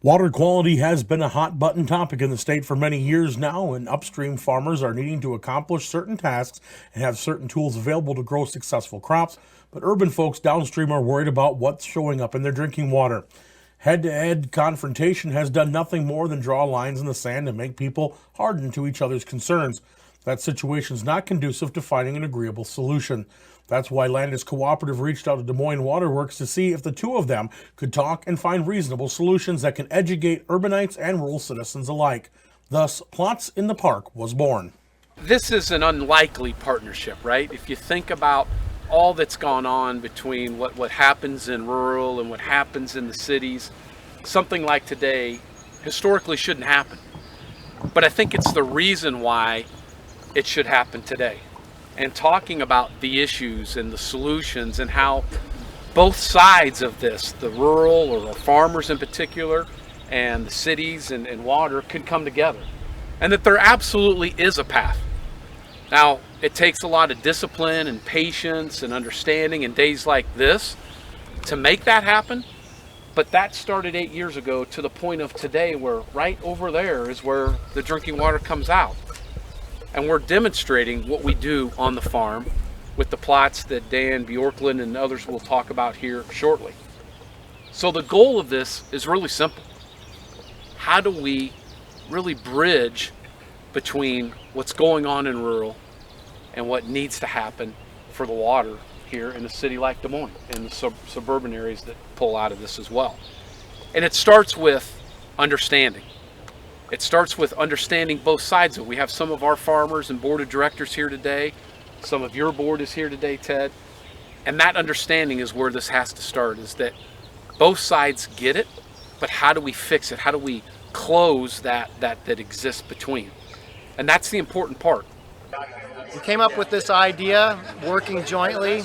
Water quality has been a hot button topic in the state for many years now, and upstream farmers are needing to accomplish certain tasks and have certain tools available to grow successful crops. But urban folks downstream are worried about what's showing up in their drinking water. Head to head confrontation has done nothing more than draw lines in the sand and make people harden to each other's concerns. That situation is not conducive to finding an agreeable solution. That's why Landus Cooperative reached out to Des Moines Water Works to see if the two of them could talk and find reasonable solutions that can educate urbanites and rural citizens alike. Thus, Plots in the Park was born. This is an unlikely partnership, right? If you think about all that's gone on between what happens in rural and what happens in the cities, something like today historically shouldn't happen. But I think it's the reason why it should happen today. And talking about the issues and the solutions and how both sides of this, the rural or the farmers in particular, and the cities and water could come together. And that there absolutely is a path. Now, it takes a lot of discipline and patience and understanding in days like this to make that happen. But that started 8 years ago to the point of today where right over there is where the drinking water comes out. And we're demonstrating what we do on the farm with the plots that Dan Bjorklund and others will talk about here shortly. So the goal of this is really simple. How do we really bridge between what's going on in rural and what needs to happen for the water here in a city like Des Moines and the suburban areas that pull out of this as well? And it starts with understanding. It starts with understanding both sides of it. We have some of our farmers and board of directors here today. Some of your board is here today, Ted. And that understanding is where this has to start, is that both sides get it, but how do we fix it? How do we close that exists between? And that's the important part. We came up with this idea, working jointly,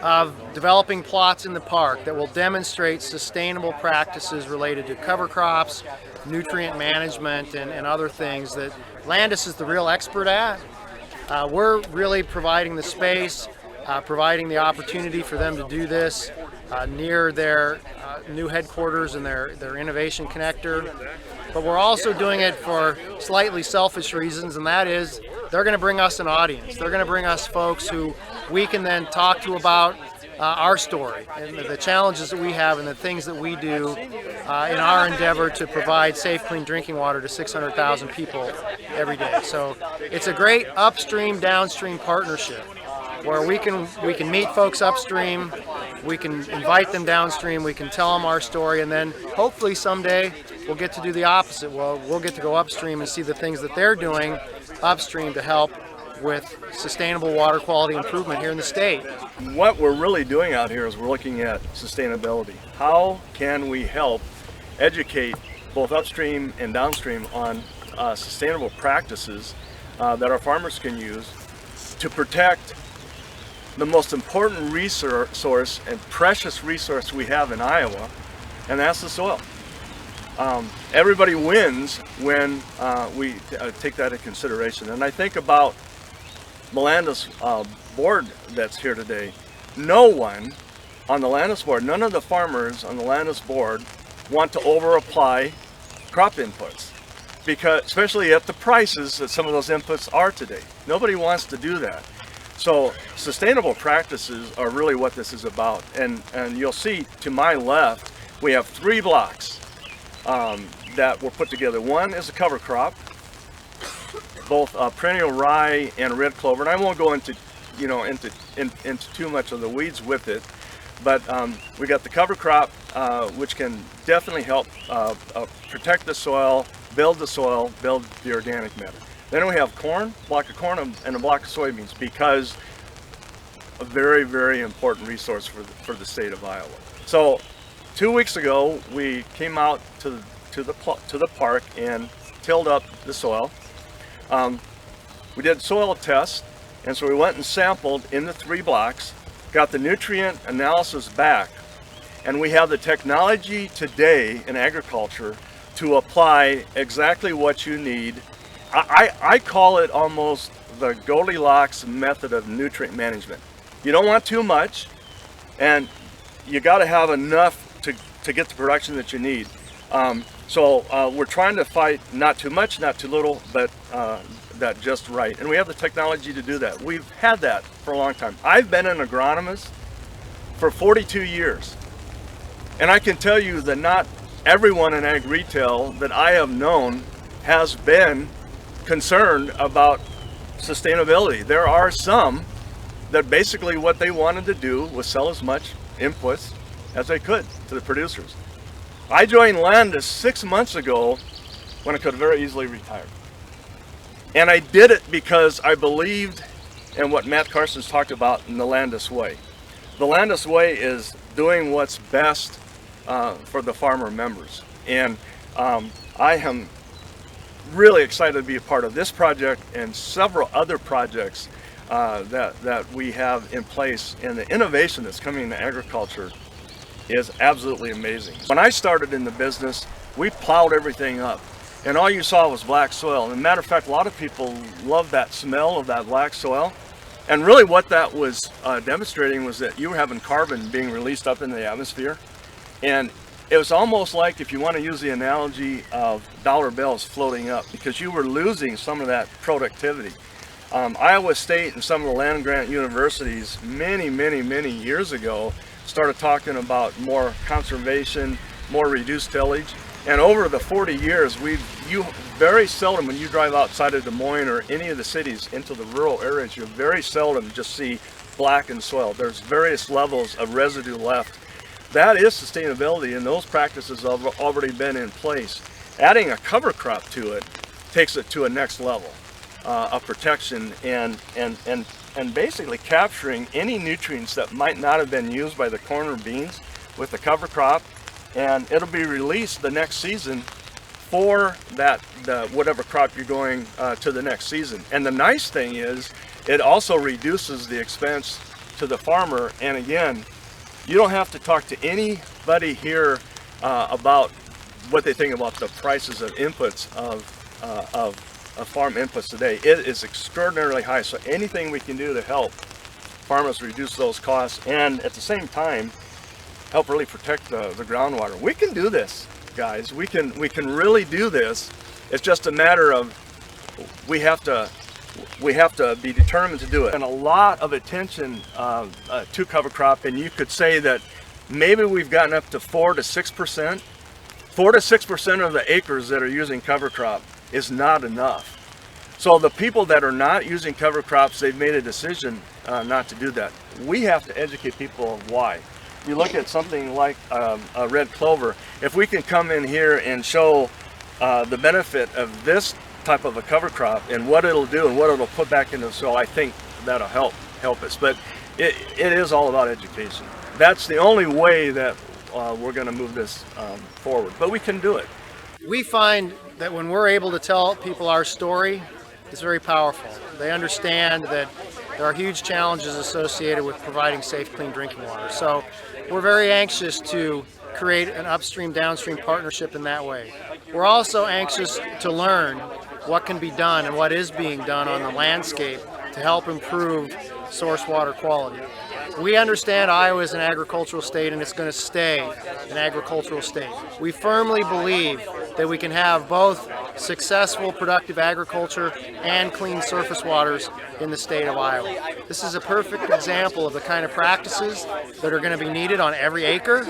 of developing plots in the park that will demonstrate sustainable practices related to cover crops, nutrient management, and other things that Landus is the real expert at. We're really providing the space, providing the opportunity for them to do this near their new headquarters and their innovation connector. But we're also doing it for slightly selfish reasons, and that is they're going to bring us an audience. They're going to bring us folks who we can then talk to about our story and the challenges that we have and the things that we do in our endeavor to provide safe, clean drinking water to 600,000 people every day. So it's a great upstream, downstream partnership where we can meet folks upstream, we can invite them downstream, we can tell them our story, and then hopefully someday we'll get to do the opposite. We'll get to go upstream and see the things that they're doing upstream to help with sustainable water quality improvement here in the state. What we're really doing out here is we're looking at sustainability. How can we help educate both upstream and downstream on sustainable practices that our farmers can use to protect the most important resource and precious resource we have in Iowa, and that's the soil. Everybody wins when we take that into consideration. And I think about the Landus board that's here today. No one on the Landus board, none of the farmers on the Landus board want to over-apply crop inputs, because especially at the prices that some of those inputs are today. Nobody wants to do that. So sustainable practices are really what this is about. And you'll see to my left, we have 3 blocks that were put together. One is a cover crop, both perennial rye and red clover. And I won't go into too much of the weeds with it, but we got the cover crop, which can definitely help protect the soil, build the organic matter. Then we have corn, a block of corn and a block of soybeans, because a very, very important resource for the state of Iowa. So 2 weeks ago, we came out to the park and tilled up the soil. We did soil tests, and so we went and sampled in the 3 blocks, got the nutrient analysis back, and we have the technology today in agriculture to apply exactly what you need. I call it almost the Goldilocks method of nutrient management. You don't want too much, and you got to have enough to get the production that you need. So we're trying to fight not too much, not too little, but that just right. And we have the technology to do that. We've had that for a long time. I've been an agronomist for 42 years. And I can tell you that not everyone in ag retail that I have known has been concerned about sustainability. There are some that basically what they wanted to do was sell as much inputs as they could to the producers. I joined Landus 6 months ago when I could have very easily retired. And I did it because I believed in what Matt Carson's talked about in the Landus way. The Landus way is doing what's best for the farmer members. And I am really excited to be a part of this project and several other projects that we have in place. And the innovation that's coming into agriculture is absolutely amazing. When I started in the business, we plowed everything up and all you saw was black soil. And as a matter of fact, a lot of people love that smell of that black soil. And really what that was demonstrating was that you were having carbon being released up into the atmosphere. And it was almost like, if you want to use the analogy of dollar bills floating up, because you were losing some of that productivity. Iowa State and some of the land-grant universities many years ago started talking about more conservation, more reduced tillage. And over the 40 years, you very seldom, when you drive outside of Des Moines or any of the cities into the rural areas, you very seldom just see blackened soil. There's various levels of residue left. That is sustainability, and those practices have already been in place. Adding a cover crop to it takes it to a next level of protection and basically capturing any nutrients that might not have been used by the corn or beans with the cover crop, and it'll be released the next season for whatever crop you're going to the next season. And the nice thing is it also reduces the expense to the farmer. And again, you don't have to talk to anybody here about what they think about the prices of inputs of farm inputs today. It is extraordinarily high. So anything we can do to help farmers reduce those costs and at the same time help really protect the groundwater. We can do this, guys. We can really do this. It's just a matter of we have to be determined to do it. And a lot of attention to cover crop, and you could say that maybe we've gotten up to 4 to 6%. 4 to 6% of the acres that are using cover crop is not enough. So the people that are not using cover crops, they've made a decision not to do that. We have to educate people of why. You look at something like a red clover. If we can come in here and show the benefit of this type of a cover crop and what it'll do and what it'll put back into the soil, I think that'll help us. But it is all about education. That's the only way that we're going to move this forward. But we can do it. We find that when we're able to tell people our story, it's very powerful. They understand that there are huge challenges associated with providing safe, clean drinking water. So we're very anxious to create an upstream-downstream partnership in that way. We're also anxious to learn what can be done and what is being done on the landscape to help improve source water quality. We understand Iowa is an agricultural state and it's going to stay an agricultural state. We firmly believe that we can have both successful, productive agriculture and clean surface waters in the state of Iowa. This is a perfect example of the kind of practices that are going to be needed on every acre,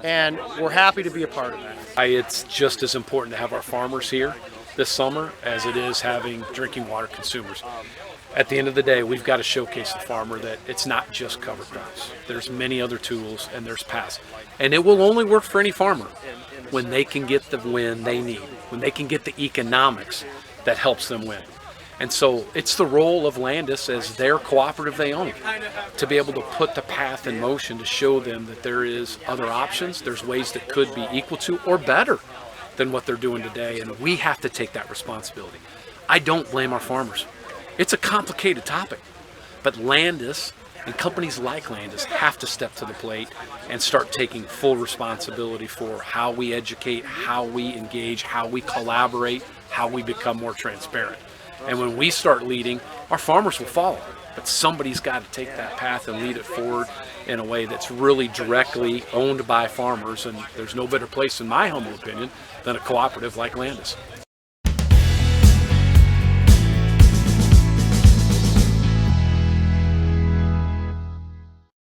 and we're happy to be a part of that. It's just as important to have our farmers here this summer as it is having drinking water consumers. At the end of the day, we've got to showcase the farmer that it's not just cover crops. There's many other tools and there's paths. And it will only work for any farmer when they can get the win they need, when they can get the economics that helps them win. And so it's the role of Landus as their cooperative they own to be able to put the path in motion to show them that there is other options, there's ways that could be equal to or better than what they're doing today, and we have to take that responsibility. I don't blame our farmers. It's a complicated topic, but Landus and companies like Landus have to step to the plate and start taking full responsibility for how we educate, how we engage, how we collaborate, how we become more transparent. And when we start leading, our farmers will follow. but somebody's got to take that path and lead it forward in a way that's really directly owned by farmers, and there's no better place, in my humble opinion, than a cooperative like Landus.